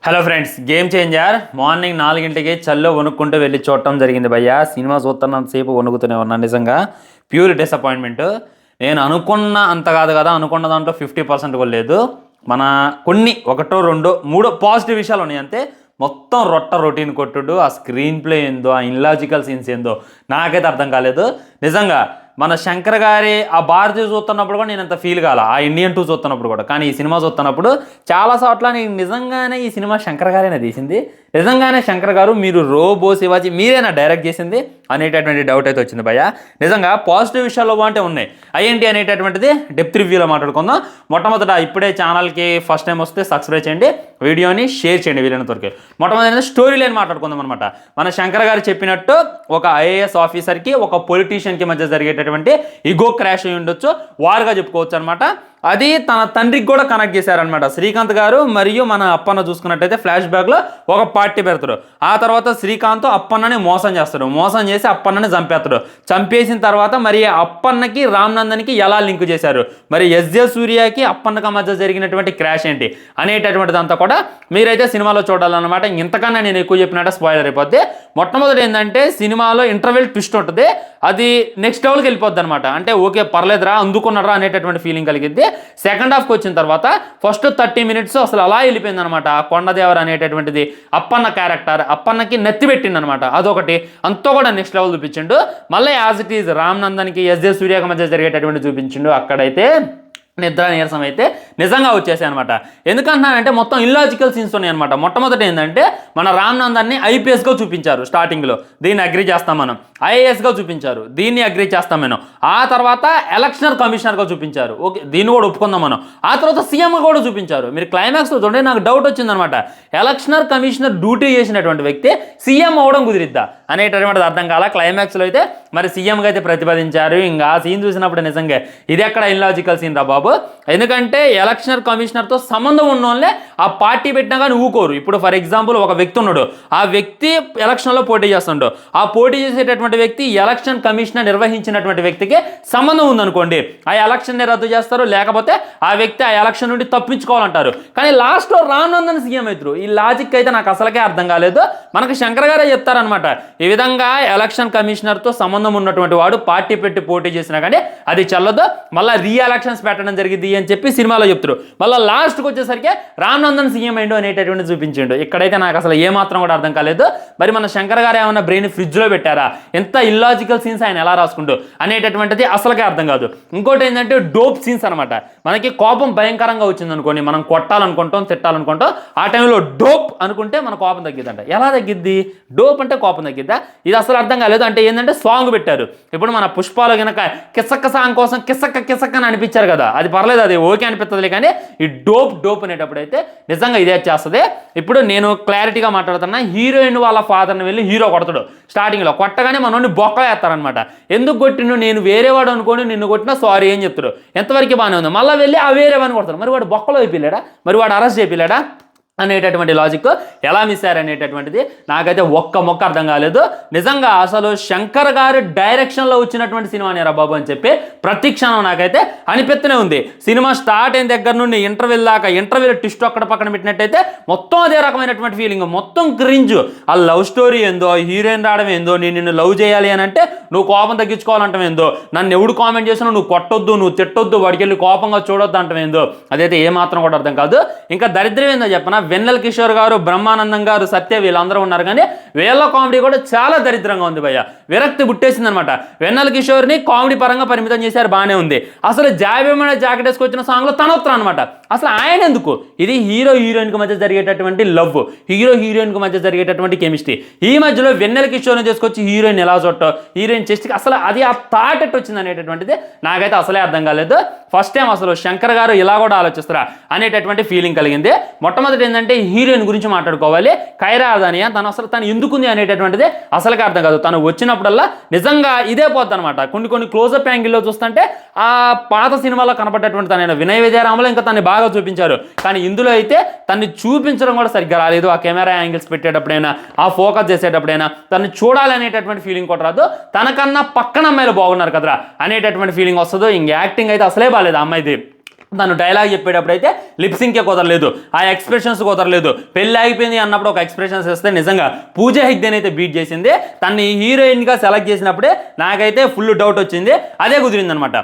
Hello friends, game changer morning 4 చల్లో వణుక్కుంటూ వెళ్ళి చూడటం జరిగింది భయ్య. సినిమా చూస్తున్నంతసేపు వణుకుతూనే ఉన్నాను. నిజంగా ప్యూర్ డిసప్పాయింట్మెంట్. నేను అనుకున్న అంత కాదు కదా, అనుకున్న దాంట్లో 50% కూడా లేదు. మన కొన్ని ఒకటో రెండో మూడో పాజిటివ్ విషయాలు ఉన్నాయి అంతే. మొత్తం రొటీన్ కొట్టుడు, ఆ స్క్రీన్ ప్లే ఏందో, ఆ ఇన్లాజికల్ సీన్స్ ఏందో నాకైతే అర్థం కాలేదు. నిజంగా మన శంకర్ గారి ఆ భారతీయ చూస్తున్నప్పుడు కూడా నేను అంత ఫీల్ కాల, ఆ ఇండియన్ 2 చూస్తున్నప్పుడు కూడా. కానీ ఈ సినిమా చూస్తున్నప్పుడు చాలా చోట్ల నేను నిజంగానే ఈ సినిమా శంకర్ గారేనా తీసింది, నిజంగానే శంకర్ గారు మీరు రోబో శివాజీ మీరేనా డైరెక్ట్ చేసింది అనేటటువంటి డౌట్ అయితే వచ్చింది భయ్య. నిజంగా పాజిటివ్ విషయాల్లో బాగుంటే ఉన్నాయి. అయ్యేంటి అనేటటువంటిది డెప్త్ రివ్యూలో మాట్లాడుకుందాం. మొట్టమొదట ఇప్పుడే ఛానల్కి ఫస్ట్ టైం వస్తే సబ్స్క్రైబ్ చేయండి, వీడియోని షేర్ చేయండి వీలైనంత వరకు. మొట్టమొదటి స్టోరీ లైన్ మాట్లాడుకుందాం అనమాట. మన శంకర్ గారు చెప్పినట్టు ఒక ఐఏఎస్ ఆఫీసర్కి ఒక పొలిటీషియన్కి మధ్య జరిగేటటువంటి ఇగో క్రాష్ అయ్యి ఉండొచ్చు, వారుగా చెప్పుకోవచ్చు అనమాట. అది తన తండ్రికి కూడా కనెక్ట్ చేశారనమాట. శ్రీకాంత్ గారు మరియు మన అప్పన్న చూసుకున్నట్టయితే ఫ్లాష్ బ్యాక్లో ఒక పార్టీ పెడతాడు. ఆ తర్వాత శ్రీకాంత్ అప్పన్నని మోసం చేస్తాడు, మోసం చేసి అప్పన్నని చంపేస్తాడు. చంపేసిన తర్వాత మరి అప్పన్నకి రామ్నందన్కి ఎలా లింక్ చేశారు, మరి ఎస్జే సూర్యకి అప్పన్నకి మధ్య జరిగినటువంటి క్రాష్ ఏంటి అనేటటువంటిదంతా కూడా మీరైతే సినిమాలో చూడాలన్నమాట. ఇంతకన్నా నేను ఎక్కువ చెప్పినట్టు స్పాయిలర్ అయిపోద్ది. మొట్టమొదటి ఏంటంటే సినిమాలో ఇంటర్వెల్ ట్విస్ట్ ఉంటుంది, అది నెక్స్ట్ లెవెల్కి వెళ్ళిపోద్ది అనమాట. అంటే ఓకే పర్లేదురా అందుకున్నారా అనేటటువంటి ఫీలింగ్ కలిగిద్ది. సెకండ్ హాఫ్కి వచ్చిన తర్వాత ఫస్ట్ 30 minutes అసలు అలా వెళ్ళిపోయింది అనమాట. కొండదేవర్ అనేటటువంటిది అప్పన్న క్యారెక్టర్ అప్పన్నకి నెత్తి పెట్టింది అనమాట. అదొకటి అంతా కూడా నెక్స్ట్ లెవెల్ చూపించిండు. మళ్ళీ యాజ్ ఇట్ ఈజ్ రామ్నందన్కి ఎస్జే సూర్యకి మధ్య జరిగేటటువంటి చూపించిండు. అక్కడైతే నిద్ర నీరసం అయితే నిజంగా వచ్చేసాయి అనమాట. ఎందుకంటున్నానంటే మొత్తం ఇల్లాజికల్ సీన్స్ ఉన్నాయి అనమాట. మొట్టమొదటి ఏంటంటే మన రామ్నందన్ని ఐపీఎస్గా చూపించారు స్టార్టింగ్లో, దీన్ని అగ్రీ చేస్తాం మనం. ఐఏఎస్గా చూపించారు, దీన్ని అగ్రీ చేస్తాం మనం. ఆ తర్వాత ఎలక్షన్ కమిషనర్గా చూపించారు, ఓకే దీన్ని కూడా ఒప్పుకుందాం మనం. ఆ తర్వాత సీఎం కూడా చూపించారు. మీరు క్లైమాక్స్లో చూడండి, నాకు డౌట్ వచ్చిందనమాట. ఎలక్షన్ కమిషనర్ డ్యూటీ చేసినటువంటి వ్యక్తి సీఎం అవ్వడం కుదిరిద్దా అనేటటువంటిది అర్థం కాల. క్లైమాక్స్లో అయితే మరి సీఎంగా అయితే ప్రతిపాదించారు. ఇంకా ఆ సీన్ చూసినప్పుడు నిజంగా ఇది ఎక్కడ ఇల్లాజికల్ సీన్ రా బాబు. ఎందుకంటే ఎలక్షన్ కమిషనర్తో సంబంధం ఉన్న వాళ్ళే ఆ పార్టీ పెట్టినా కానీ ఊకోరు. ఇప్పుడు ఫర్ ఎగ్జాంపుల్ ఒక వ్యక్తి ఉన్నాడు, ఆ వ్యక్తి ఎలక్షన్లో పోటీ చేస్తుండో, ఆ పోటీ చేసేటటువంటి వ్యక్తి ఎలక్షన్ కమిషనర్ నిర్వహించినటువంటి వ్యక్తికి సంబంధం ఉందనుకోండి, ఆ ఎలక్షన్ని రద్దు చేస్తారు, లేకపోతే ఆ వ్యక్తి ఆ ఎలక్షన్ నుండి తప్పించుకోవాలంటారు. కానీ లాస్ట్లో రామ్నందన్ సీఎం అవుతారు. ఈ లాజిక్ అయితే నాకు అసలుకే అర్థం కాలేదు. మనకు శంకర్ గారే చెప్తారనమాట, ఈ విధంగా ఎలక్షన్ కమిషనర్తో సంబంధం ఉన్నటువంటి వాడు పార్టీ పెట్టి పోటీ చేసినా కానీ అది చెల్లదు, మళ్ళీ రీ ఎలక్షన్స్ పెట్టడం జరిగింది అని చెప్పి సినిమాలో చెప్తారు. మళ్ళీ లాస్ట్కి వచ్చేసరికి రామ్నందన్ సీఎం అయిండు అనేటటువంటి చూపించిండు. ఇక్కడైతే నాకు అసలు ఏమాత్రం కూడా అర్థం కాలేదు. మరి మన శంకర్ గారు ఏమన్నా బ్రెయిన్ ఫ్రిడ్జ్లో పెట్టారా, ఎంత ఇల్లాజికల్ సీన్స్ ఆయన ఎలా రాసుకుంటూ అనేటటువంటిది అసలుకే అర్థం కాదు. ఇంకోటి ఏంటంటే డోప్ సీన్స్ అనమాట. మనకి కోపం భయంకరంగా వచ్చింది అనుకోండి, మనం కొట్టాలనుకుంటాం తిట్టాలనుకుంటాం, ఆ టైంలో డోప్ అనుకుంటే మన కోపం తగ్గిద్దంట. ఎలా తగ్గిద్ది, డోప్ అంటే కోపం తగ్గిద్దా, ఇది అసలు అర్థం కాలేదు. అంటే ఏంటంటే సాంగ్ పెట్టారు. ఇప్పుడు మన పుష్పాలు కనుక కిసక్క సాంగ్ కోసం కిసక్క కిసక్క అని అనిపించారు కదా, అది పర్లేదు, అది ఓకే అనిపిస్తుంది. కానీ ఈ డోప్ అనేటప్పుడు అయితే నిజంగా ఇదే చేస్తుంది. ఇప్పుడు నేను క్లారిటీగా మాట్లాడుతున్నా, హీరోయిన్ వాళ్ళ ఫాదర్ని వెళ్ళి హీరో కొడతాడు. స్టార్టింగ్లో కొట్టగానే మనోడిని బొక్క వేస్తారనమాట. ఎందుకు కొట్టిను, నేను వేరేవాడు అనుకోని నిన్ను కొట్టినా సారీ ఏం చెప్తాడు, ఎంతవరకు బాగానే ఉంది. మళ్ళీ వెళ్ళి ఆ వేరేవాడిని కొడతాడు. మరి వాడు బొక్కలో అయిపోయాడా, మరి వాడు అరెస్ట్ చేపిల్లాడా అనేటటువంటి లాజిక్ ఎలా మిస్ అయ్యారు అనేటటువంటిది నాకైతే ఒక్క మొక్క అర్థం కాలేదు. నిజంగా అసలు శంకర్ గారు డైరెక్షన్లో వచ్చినటువంటి సినిమా నేరా బాబు అని చెప్పి ప్రతి క్షణం నాకైతే అనిపిస్తూనే ఉంది. సినిమా స్టార్ట్ అయిన దగ్గర నుండి ఇంటర్వెల్ దాకా, ఇంటర్వెల్ ట్విస్ట్ ఒక్కడ పక్కన పెట్టినట్టయితే మొత్తం అదే రకమైనటువంటి ఫీలింగ్, మొత్తం క్రింజ్. ఆ లవ్ స్టోరీ ఏందో, హీరోయిన్ రావడం ఏందో, నేను నిన్ను లవ్ చేయాలి అని అంటే నువ్వు కోపం తగ్గించుకోవాలంటాం ఏందో, నన్ను ఎవడు కామెంట్ చేసినా నువ్వు కొట్టొద్దు, నువ్వు తిట్టొద్దు, వాడికి వెళ్ళి కోపంగా చూడొద్దు అంటాం ఏందో, అదైతే ఏమాత్రం కూడా అర్థం కాదు. ఇంకా దరిద్రం ఏందో చెప్పనా, వెన్నెల కిషోర్ గారు, బ్రహ్మానందం గారు, సత్య వీళ్ళందరూ ఉన్నారు. కానీ వీళ్ళ కామెడీ కూడా చాలా దరిద్రంగా ఉంది భయ్య. విరక్తి పుట్టేసింది అనమాట. వెన్నెల కిషోర్ని కామెడీ పరంగా పరిమితం చేశారు, బాగానే ఉంది. అసలు జాబేమనే జాకెట్ వేసుకొచ్చిన సాంగ్లో తనొత్తం అనమాట. అసలు ఆయన ఎందుకు, ఇది హీరో హీరోయిన్కి మధ్య జరిగేటటువంటి లవ్, హీరో హీరోయిన్కి మధ్య జరిగేటటువంటి కెమిస్ట్రీ. ఈ మధ్యలో వెన్నెల కిషోర్ని చేసుకొచ్చి హీరోయిన్ ఎలా చోట్టో, హీరోయిన్ చెస్ట్కి అసలు అది ఆ థాట్ ఎట్ వచ్చింది అనేటటువంటిది నాకైతే అసలే అర్థం కాలేదు. ఫస్ట్ టైం అసలు శంకర్ గారు ఇలా కూడా ఆలోచిస్తారా అనేటటువంటి ఫీలింగ్ కలిగింది. మొట్టమొదటి ఏంటంటే హీరోయిన్ గురించి మాట్లాడుకోవాలి. కైరా అదానియా తను ఎందుకుంది అనేటటువంటిది అసలుగా అర్థం కాదు. తను వచ్చినప్పుడల్లా నిజంగా ఇదే పోద్ది అనమాట. కొన్ని క్లోజప్ యాంగిల్లో చూస్తుంటే ఆ పాత సినిమాలో కనపడ్డటువంటి తనైనా వినయ విజయరామలో ఇంకా తనని బాగా చూపించారు. కానీ ఇందులో అయితే తన్ని చూపించడం కూడా సరిగ్గా రాలేదు. ఆ కెమెరా యాంగిల్స్ పెట్టేటప్పుడైనా, ఆ ఫోకస్ చేసేటప్పుడైనా తను చూడాలనేటటువంటి ఫీలింగ్ కూడా రాదు. తనకన్నా పక్కన అమ్మాయిలు బాగున్నారు కదరా అనేటటువంటి ఫీలింగ్ వస్తుంది. ఇంక యాక్టింగ్ అయితే అసలే బాగాలేదు ఆ అమ్మాయిది. తను డైలాగ్ చెప్పేటప్పుడు అయితే లిప్సింకే కుదరలేదు, ఆ ఎక్స్ప్రెషన్స్ కుదరలేదు. పెళ్ళి ఆగిపోయింది అన్నప్పుడు ఒక ఎక్స్ప్రెషన్స్ ఇస్తే నిజంగా పూజ హెగ్దేని అయితే బీట్ చేసింది. తన్ని హీరోయిన్గా సెలెక్ట్ చేసినప్పుడే నాకైతే ఫుల్ డౌట్ వచ్చింది, అదే కుదిరింది అనమాట.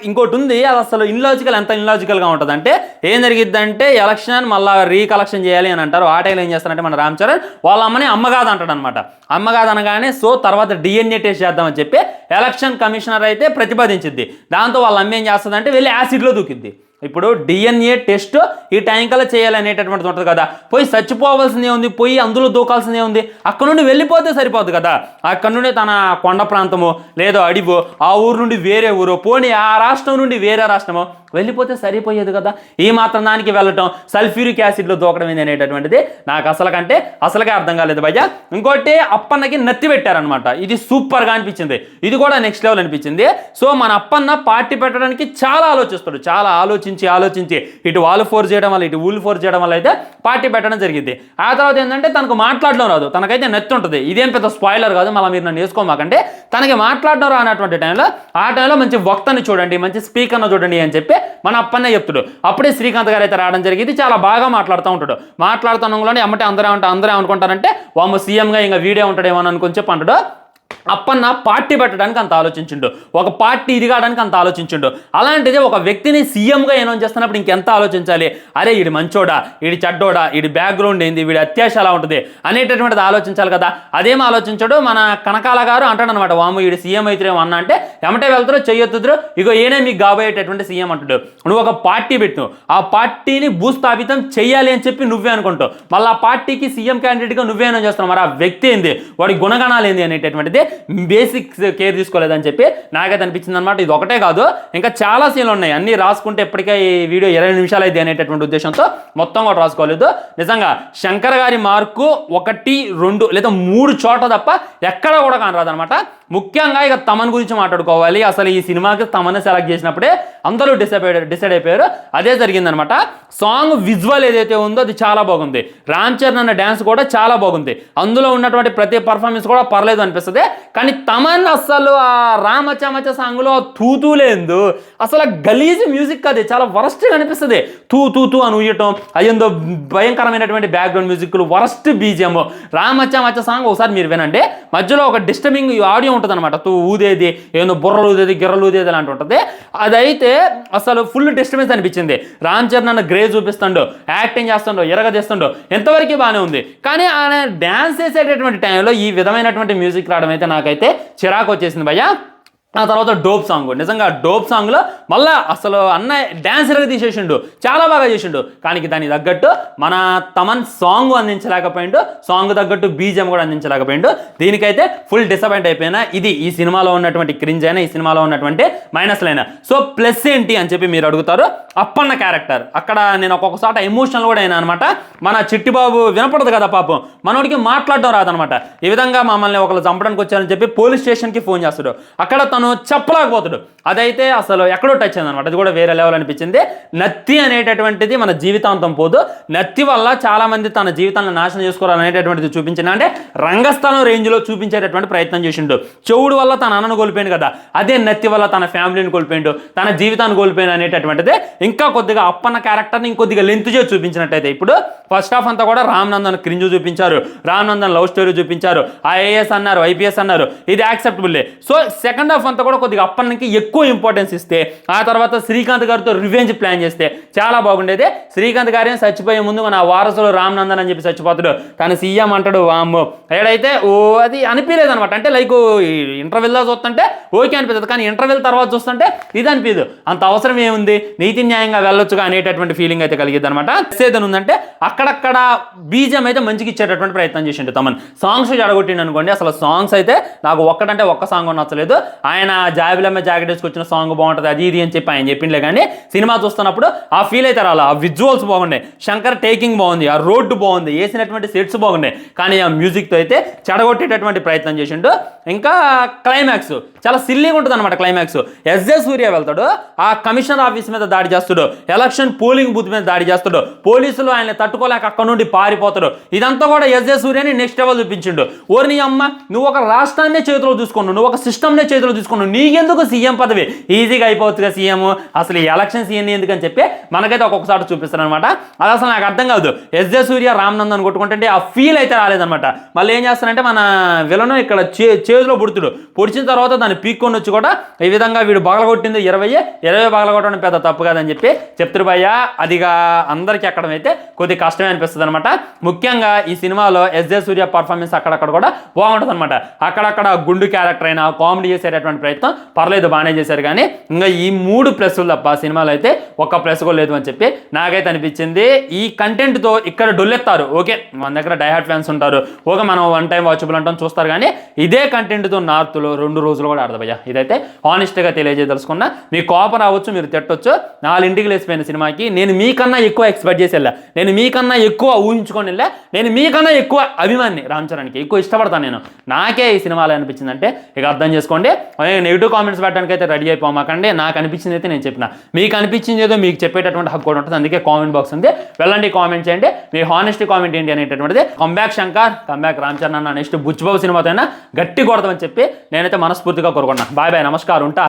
ఇంకోటి ఉంది, అది అసలు ఇన్లాజికల్, ఎంత ఇన్లాజికల్గా ఉంటుంది అంటే ఏం జరిగిద్దంటే ఎలక్షన్ మళ్ళీ రీకలెక్షన్ చేయాలి అని అంటారు. ఆ టైంలో ఏం చేస్తారంటే మన రామ్ చరణ్ వాళ్ళ అమ్మని అమ్మ కాదు అంటాడు అనమాట. అమ్మ కాదు అనగానే సో తర్వాత డిఎన్ఏ టెస్ట్ చేద్దామని చెప్పి ఎలక్షన్ కమిషనర్ అయితే ప్రతిపాదించింది. దాంతో వాళ్ళ అమ్మ ఏం చేస్తుందంటే వెళ్ళి యాసిడ్లో దూకిద్ది. ఇప్పుడు డిఎన్ఏ టెస్ట్ ఈ టైం కల్లా చేయాలనేటటువంటిది ఉంటుంది కదా, పోయి చచ్చిపోవాల్సిందే ఉంది, పోయి అందులో దూకాల్సిందే ఉంది, అక్కడ నుండి వెళ్ళిపోతే సరిపోదు కదా. అక్కడ నుండి తన కొండ ప్రాంతము లేదో అడివో, ఆ ఊరు నుండి వేరే ఊరు, పోనీ ఆ రాష్ట్రం నుండి వేరే రాష్ట్రమో వెళ్ళిపోతే సరిపోయేది కదా. ఈ మాత్రం దానికి వెళ్ళటం, సల్ఫ్యూరిక్ యాసిడ్లో దూకడం ఏంది అనేటటువంటిది నాకు అసలుగా అర్థం కాలేదు భయ్యా. ఇంకోటి అప్పన్నకి నత్తి పెట్టారనమాట, ఇది సూపర్గా అనిపించింది, ఇది కూడా నెక్స్ట్ లెవెల్ అనిపించింది. సో మన అప్పన్న పార్టీ పెట్టడానికి చాలా ఆలోచిస్తాడు, చాలా ఆలోచించి ఇటు వాళ్ళు ఫోర్స్ చేయడం వల్ల ఇటు ఊళ్ళు ఫోర్స్ చేయడం వల్ల అయితే పార్టీ పెట్టడం జరిగింది. ఆ తర్వాత ఏంటంటే తనకు మాట్లాడడం రాదు, తనకైతే నత్తి ఉంటుంది. ఇదేం పెద్ద స్పాయిలర్ కాదు, మళ్ళీ మీరు నన్ను వేసుకోమాకంటే తనకి మాట్లాడడం రానటువంటి టైంలో ఆ టైంలో మంచి వక్తని చూడండి, మంచి స్పీకర్ను చూడండి అని చెప్పి మన అప్పన్నే చెప్తాడు. అప్పుడే శ్రీకాంత్ గారు అయితే రావడం జరిగింది, చాలా బాగా మాట్లాడుతూ ఉంటాడు. మాట్లాడుతున్నలోనే అమ్మటే అందరూ అనుకుంటారంటే వాము సీఎంగా ఇంకా వీడియో ఉంటాడేమో అని అనుకుని చెప్పి అంటాడు. అప్పన్న పార్టీ పెట్టడానికి అంత ఆలోచించిండు, ఒక పార్టీ ఇది కావడానికి అంత ఆలోచించిండు. అలాంటిది ఒక వ్యక్తిని సీఎంగా అనౌన్స్ చేస్తున్నప్పుడు ఇంకెంత ఆలోచించాలి. అరే వీడి మంచోడా, వీడి చెడ్డోడా, వీడి బ్యాక్గ్రౌండ్ ఏంది, వీడి అత్యాశ ఎలా ఉంటుంది అనేటటువంటిది ఆలోచించాలి కదా. అదేం ఆలోచించాడు మన కనకాల గారు అంటాడు అనమాట. వాము వీడి సీఎం అవుతారేమో అన్న అంటే ఎమటే వెళ్తారో చెయ్యొద్దురు, ఇగో ఏనే మీకు కాబోయేటటువంటి సీఎం అంటాడు. నువ్వు ఒక పార్టీ పెట్టు, ఆ పార్టీని భూస్థాపితం చెయ్యాలి అని చెప్పి నువ్వే అనుకుంటావు, మళ్ళీ ఆ పార్టీకి సీఎం క్యాండిడేట్గా నువ్వే అనౌన్స్ చేస్తున్నావు. మరి ఆ వ్యక్తి ఏంది, వాడి గుణగణాలు ఏంది అనేటటువంటిది బేసిక్ కేర్ తీసుకోలేదని చెప్పి నాకైతే అనిపించింది అనమాట. ఇది ఒకటే కాదు, ఇంకా చాలా సీన్లు ఉన్నాయి, అన్ని రాసుకుంటే ఎప్పటికే ఈ వీడియో 20 నిమిషాలు అయితే అనేటటువంటి ఉద్దేశంతో మొత్తం కూడా రాసుకోలేదు. నిజంగా శంకర్ గారి మార్కు 1, 2 లేదా 3 చోట్ల తప్ప ఎక్కడ కూడా కానరాదనమాట. ముఖ్యంగా ఇక తమన్ గురించి మాట్లాడుకోవాలి. అసలు ఈ సినిమాకి తమన్ సెలెక్ట్ చేసినప్పుడే అందరూ డిసైడ్ అయిపోయారు, అదే జరిగిందనమాట. సాంగ్ విజువల్ ఏదైతే ఉందో అది చాలా బాగుంది, రామ్ చరణ్ అన్న డ్యాన్స్ కూడా చాలా బాగుంది, అందులో ఉన్నటువంటి ప్రతి పర్ఫార్మెన్స్ కూడా పర్లేదు అనిపిస్తుంది. కానీ తమన్ అసలు ఆ రామచమచ సాంగ్లో తూతూలేదు, అసలు గలీజ్ మ్యూజిక్ అది చాలా వరస్ట్గా అనిపిస్తుంది. తూ అని ఊయటం, అయ్యిందో భయంకరమైనటువంటి బ్యాక్గ్రౌండ్ మ్యూజిక్లు, వరస్ట్ బీజిఎం. రామచమచ సాంగ్ ఒకసారి మీరు వినండి, మధ్యలో ఒక డిస్టర్బింగ్ ఆడియో ఉంటుంది అనమాట, ఊదేది ఏందో బుర్రలు ఊదేది గిర్రలు ఊదేది అలాంటి ఉంటుంది. అదైతే అసలు ఫుల్ డిస్టర్బెన్స్ అనిపించింది. రామ్ చరణ్ అన్న గ్రే చూపిస్తుండో, యాక్టింగ్ చేస్తుండో, ఎరగదీస్తుండో ఎంతవరకు బాగానే ఉంది. కానీ ఆయన డ్యాన్స్ చేసేటటువంటి టైంలో ఈ విధమైనటువంటి మ్యూజిక్ రావడం అయితే నాకైతే చిరాకు వచ్చేసింది భయ్యా. ఆ తర్వాత డోప్ సాంగ్, నిజంగా డోప్ సాంగ్లో మళ్ళీ అసలు అన్న డ్యాన్స్ తీసేసిండు, చాలా బాగా చేసిండు. కానీ దానికి తగ్గట్టు మన తమన్ సాంగ్ అందించలేకపోయిండు, సాంగ్ తగ్గట్టు బీజిఎం కూడా అందించలేకపోయిండు. దీనికైతే ఫుల్ డిసప్పాయింట్ అయిపోయినా. ఇది ఈ సినిమాలో ఉన్నటువంటి క్రింజ్ అయినా, ఈ సినిమాలో ఉన్నటువంటి మైనస్లు అయినా. సో ప్లస్ ఏంటి అని చెప్పి మీరు అడుగుతారు, అప్పన్న క్యారెక్టర్. అక్కడ నేను ఒక్కొక్కసాట ఎమోషనల్ కూడా అయినా అనమాట. మన చిట్టిబాబు వినపడదు కదా పాపం, మనోడికి మాట్లాడడం రాదనమాట. ఈ విధంగా మమ్మల్ని ఒకళ్ళు చంపడానికి వచ్చారని చెప్పి పోలీస్ స్టేషన్కి ఫోన్ చేస్తాడు, అక్కడ చెప్పలేకపోతాడు. అదైతే అసలు ఎక్కడో టచ్ అయింది అనమాట, అది కూడా వేరే లెవెల్ అనిపించింది. నత్తి అనేటటువంటిది మన జీవితాంతం పోదు, నత్తి వల్ల చాలా మంది తన జీవితాన్ని నాశనం చేసుకోవాలనేటటువంటిది చూపించింది. అంటే రంగస్థలం రేంజ్లో చూపించేటటువంటి ప్రయత్నం చేసిండు. చెవుడు వల్ల తన అన్నను కోల్పోయింది కదా, అదే నత్తి వల్ల తన ఫ్యామిలీని కోల్పోయిండు, తన జీవితాన్ని కోల్పోయింది అనేటటువంటిది ఇంకా కొద్దిగా అప్పన్న క్యారెక్టర్ని ఇంకొద్దిగా లెంత్ చేసి చూపించినట్టయితే. ఇప్పుడు ఫస్ట్ హాఫ్ అంతా కూడా రామ్ నందన్ క్రింజ్ చూపించారు, రామ్ నందన్ లవ్ స్టోరీ చూపించారు, ఐఏఎస్ అన్నారు, ఐపీఎస్ అన్నారు, ఇది యాక్సెప్టబుల్లే. సో సెకండ్ హాఫ్ అంతా కూడా కొద్దిగా అప్పన్నకి ఎక్కువ ఇంపార్టెన్స్ ఇస్తే, ఆ తర్వాత శ్రీకాంత్ గారితో రివెంజ్ ప్లాన్ చేస్తే చాలా బాగుండేది. శ్రీకాంత్ గారే చచ్చిపోయే ముందు మన వారసులు రామ్ నందన్ అని చెప్పి చచ్చిపోతాడు, తను సీఎం అంటాడు. వామ్మో ఏడైతే అది అనిపించలేదు అనమాట. అంటే లైక్ ఇంటర్వెల్లో చూస్తుంటే ఓకే అనిపిస్తుంది, కానీ ఇంటర్వెల్ తర్వాత చూస్తుంటే ఇది అనిపించదు. అంత అవసరం ఏముంది, నీతి న్యాయంగా వెళ్ళొచ్చుగా అనేటటువంటి ఫీలింగ్ అయితే కలిగిద్ది అనమాట. ఏదైనా ఉందంటే అక్కడక్కడ బీజం అయితే మంచిగా ఇచ్చేటటువంటి ప్రయత్నం చేసిండు తమన్. సాంగ్స్ జడగొట్టిండు అనుకోండి, అసలు సాంగ్స్ అయితే నాకు ఒక్కటంటే ఒక్క సాంగ్ నచ్చలేదు. ఆయన జాబిలమ్మ జాకెట్ వేసుకొచ్చిన సాంగ్ బాగుంటుంది, అది ఇది అని చెప్పి ఆయన చెప్పిండే, కానీ సినిమా చూస్తున్నప్పుడు ఆ ఫీల్ అయితే రాలా. ఆ విజువల్స్ బాగున్నాయి, శంకర్ టేకింగ్ బాగుంది, ఆ రోడ్డు బాగుంది, వేసినటువంటి సెట్స్ బాగున్నాయి, కానీ ఆ మ్యూజిక్తో అయితే చెడగొట్టేటటువంటి ప్రయత్నం చేసిండు. ఇంకా క్లైమాక్స్ చాలా సిల్లీగా ఉంటుంది అనమాట. క్లైమాక్స్ ఎస్జే సూర్య వెళ్తాడు, ఆ కమిషనర్ ఆఫీస్ మీద దాడి చేస్తాడు, ఎలక్షన్ పోలింగ్ బూత్ మీద దాడి చేస్తాడు, పోలీసులు ఆయన తట్టుకోలేక అక్కడ నుండి పారిపోతాడు. ఇదంతా కూడా ఎస్జే సూర్యని నెక్స్ట్ లెవెల్ చూపించిండు. ఓర్ని అమ్మ, నువ్వు ఒక రాష్ట్రాన్నే చేతిలో చూసుకున్నావు, నువ్వు ఒక సిస్టమ్నే చేతిలో తీసుకున్నావు, మార్చుకున్నావు, నీకెందుకు సీఎం పదవి, ఈజీగా అయిపోవచ్చుగా సీఎం, అసలు ఈ ఎలక్షన్స్ ఇవన్నీ ఎందుకని చెప్పి మనకైతే ఒక్కొక్కసారి చూపిస్తారు అనమాట. అది అసలు నాకు అర్థం కాదు. ఎస్జే సూర్య రామ్నందన్ కొట్టుకుంటే ఆ ఫీల్ అయితే రాలేదనమాట. మళ్ళీ ఏం చేస్తానంటే మన విలను ఇక్కడ చేతిలో పుడుతుడు, పొడిచిన తర్వాత దాన్ని పీక్కొని వచ్చి కూడా ఈ విధంగా వీడు బగలగొట్టింది 20 బగలగొట్టడం పెద్ద తప్పు కాదని చెప్పి చెప్తారు భయ్య. అదిగా అందరికీ ఎక్కడం అయితే కొద్ది కష్టమే అనిపిస్తుంది అనమాట. ముఖ్యంగా ఈ సినిమాలో ఎస్జే సూర్య పర్ఫార్మెన్స్ అక్కడక్కడ కూడా బాగుంటుంది అనమాట. అక్కడక్కడ గుండు క్యారెక్టర్ అయినా కామెడీ చేసేటటువంటి ప్రయత్నం పర్లేదు, బాగానే చేశారు. కానీ ఇంకా ఈ 3 ప్లస్లు తప్ప సినిమాలో అయితే ఒక్క ప్లస్ కూడా లేదు అని చెప్పి నాకైతే అనిపించింది. ఈ కంటెంట్తో ఇక్కడ డొల్లెత్తారు, ఓకే మన దగ్గర డైహార్డ్ ఫ్యాన్స్ ఉంటారు, ఓకే మనం వన్ టైం వాచబుల్ అంటాం చూస్తారు. కానీ ఇదే కంటెంట్తో నార్త్లో 2 రోజులు కూడా ఆడదు భయ్య. ఇదైతే హానెస్ట్గా తెలియజేయదలుచుకున్నా. మీ కోపం రావచ్చు, మీరు తిట్టొచ్చు. 4 ఇంటికి లేచిపోయిన సినిమాకి నేను మీకన్నా ఎక్కువ ఎక్స్పెక్ట్ చేసి వెళ్ళా, నేను మీకన్నా ఎక్కువ ఊహించుకొని వెళ్ళా, నేను మీకన్నా ఎక్కువ అభిమాని రామ్ చరణ్కి, ఎక్కువ ఇష్టపడతాను నేను. నాకే ఈ సినిమాలో అనిపించిందంటే ఇక అర్థం చేసుకోండి. నెగిటివ్ కామెంట్స్ పెట్టడానికి అయితే రెడీ అయిపోమాకండి. నాకు అనిపించింది అయితే నేను చెప్పిన, మీకు అనిపించింది ఏదో మీకు చెప్పేటటువంటి హక్కు కూడా ఉంటుంది. అందుకే కామెంట్ బాక్స్ ఉంది, వెళ్ళండి కామెంట్ చేయండి. మీ హానెస్ట్ కామెంట్ ఏంటి అనేటటువంటిది. కంబ్యాక్ శంకర్, కంబ్యాక్ రామ్ చరణ్ అన్న, నెక్స్ట్ బుచ్చిబాబు సినిమాతో అయినా గట్టి కొడతామని చెప్పి నేనైతే మనస్ఫూర్తిగా కోరుకున్నా. బాయ్ బాయ్, నమస్కారం, ఉంటా.